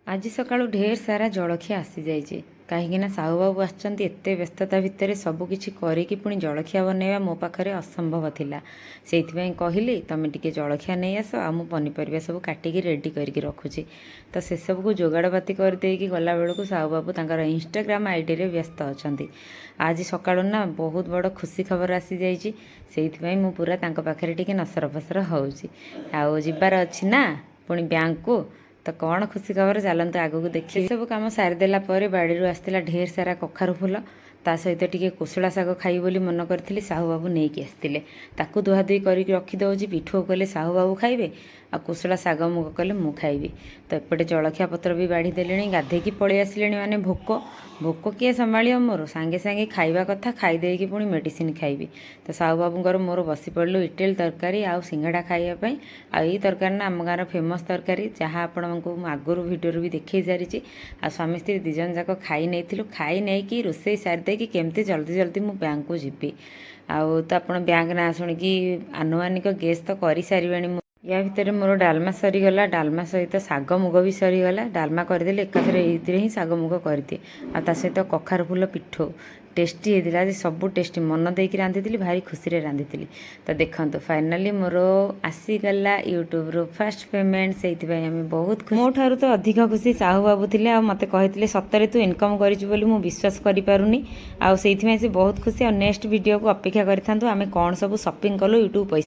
ଆଜି ସକାଳୁ ଢେର ସାରା ଜଳଖିଆ ଆସିଯାଇଛି କାହିଁକିନା ସାହୁବାବୁ ଆସିଛନ୍ତି। ଏତେ ବ୍ୟସ୍ତତା ଭିତରେ ସବୁକିଛି କରିକି ପୁଣି ଜଳଖିଆ ବନେଇବା ମୋ ପାଖରେ ଅସମ୍ଭବ ଥିଲା। ସେଇଥିପାଇଁ କହିଲି ତମେ ଟିକେ ଜଳଖିଆ ନେଇ ଆସ, ଆଉ ମୁଁ ପନିପରିବା ସବୁ କାଟିକି ରେଡ଼ି କରିକି ରଖୁଛି। ତ ସେସବୁକୁ ଯୋଗାଡ଼ପାତି କରିଦେଇକି ଗଲାବେଳକୁ ସାହୁବାବୁ ତାଙ୍କର ଇନଷ୍ଟାଗ୍ରାମ ଆଇଡ଼ିରେ ବ୍ୟସ୍ତ ଅଛନ୍ତି। ଆଜି ସକାଳୁ ନା ବହୁତ ବଡ଼ ଖୁସି ଖବର ଆସିଯାଇଛି। ସେଇଥିପାଇଁ ମୁଁ ପୁରା ତାଙ୍କ ପାଖରେ ଟିକେ ନସର ଫସର ହେଉଛି। ଆଉ ଯିବାର ଅଛି ନା ପୁଣି ବ୍ୟାଙ୍କକୁ, ତ କ'ଣ ଖୁସି ଖବର ଚାଲନ୍ତୁ ଆଗକୁ ଦେଖି। ସେସବୁ କାମ ସାରିଦେଲା ପରେ ବାଡ଼ିରୁ ଆସିଥିଲା ଢେର ସାରା କଖାରୁ ଫୁଲ, ତା ସହିତ ଟିକେ କୋଶଳା ଶାଗ ଖାଇବି ବୋଲି ମନ କରିଥିଲି। ସାହୁବାବୁ ନେଇକି ଆସିଥିଲେ, ତାକୁ ଧୁଆଧୁଇ କରିକି ରଖିଦେଉଛି। ପିଠଉ କଲେ ସାହୁବାବୁ ଖାଇବେ, ଆଉ କୋଶଳା ଶାଗ ମୁଗ କଲେ ମୁଁ ଖାଇବି। ତ ଏପଟେ ଜଳଖିଆ ପତ୍ର ବି ବାଢ଼ି ଦେଲେଣି। ଗାଧେଇକି ପଳେଇ ଆସିଲେଣି ମାନେ ଭୋକ କିଏ ସମ୍ଭାଳିବ ମୋର। ସାଙ୍ଗେ ସାଙ୍ଗେ ଖାଇବା କଥା, ଖାଇ ଦେଇକି ପୁଣି ମେଡ଼ିସିନ ଖାଇବି। ତ ସାହୁବାବୁଙ୍କର ମୋର ବସି ପଡ଼ିଲୁ ଇଟିଲି ତରକାରୀ ଆଉ ସିଙ୍ଗଡ଼ା ଖାଇବା ପାଇଁ। ଆଉ ଏଇ ତରକାରୀ ନା ଆମ ଗାଁର ଫେମସ୍ ତରକାରୀ, ଯାହା ଆପଣଙ୍କୁ ମୁଁ ଆଗରୁ ଭିଡ଼ିଓରୁ ବି ଦେଖେଇ ସାରିଛି। ଆଉ ସ୍ୱାମୀ ସ୍ତ୍ରୀ ଦୁଇ ଜଣ ଯାକ ଖାଇ ନେଇଥିଲୁ। ଖାଇ ନେଇକି ରୋଷେଇ ସାରିଦେଇକି କେମିତି ଜଲ୍ଦି ମୁଁ ବ୍ୟାଙ୍କକୁ ଯିବି। ଆଉ ତ ଆପଣ ବ୍ୟାଙ୍କ ନାଁ ଶୁଣିକି ଆନୁମାନିକ ଗେସ୍ ତ କରିସାରିବେଣି। ୟା ଭିତରେ ମୋର ଡାଲମା ସରିଗଲା, ଡାଲମା ସହିତ ଶାଗ ମୁଗ ବି ସରିଗଲା। ଡାଲମା କରିଦେଲି ଏକାଥରେ, ଏଇଥିରେ ହିଁ ଶାଗ ମୁଗ କରିଦିଏ। ଆଉ ତା ସହିତ କଖାରୁ ଫୁଲ ପିଠଉ ଟେଷ୍ଟି ହେଇଥିଲା। ଆଜି ସବୁ ଟେଷ୍ଟି, ମନ ଦେଇକି ରାନ୍ଧିଥିଲି, ଭାରି ଖୁସିରେ ରାନ୍ଧିଥିଲି। ତ ଦେଖନ୍ତୁ ଫାଇନାଲି ମୋର ଆସିଗଲା ୟୁଟ୍ୟୁବରୁ ଫାଷ୍ଟ ପେମେଣ୍ଟ। ସେଇଥିପାଇଁ ଆମେ ବହୁତ ଖୁସି। ମୋ ଠାରୁ ତ ଅଧିକ ଖୁସି ସାହୁବାବୁ ଥିଲେ। ଆଉ ମୋତେ କହିଥିଲେ ସତରେ ତୁ ଇନକମ୍ କରିଛୁ ବୋଲି, ମୁଁ ବିଶ୍ୱାସ କରିପାରୁନି। ଆଉ ସେଇଥିପାଇଁ ସେ ବହୁତ ଖୁସି। ଆଉ ନେକ୍ସଟ ଭିଡ଼ିଓକୁ ଅପେକ୍ଷା କରିଥାନ୍ତୁ, ଆମେ କ'ଣ ସବୁ ସପିଂ କଲୁ ୟୁଟ୍ୟୁବ ପଇସା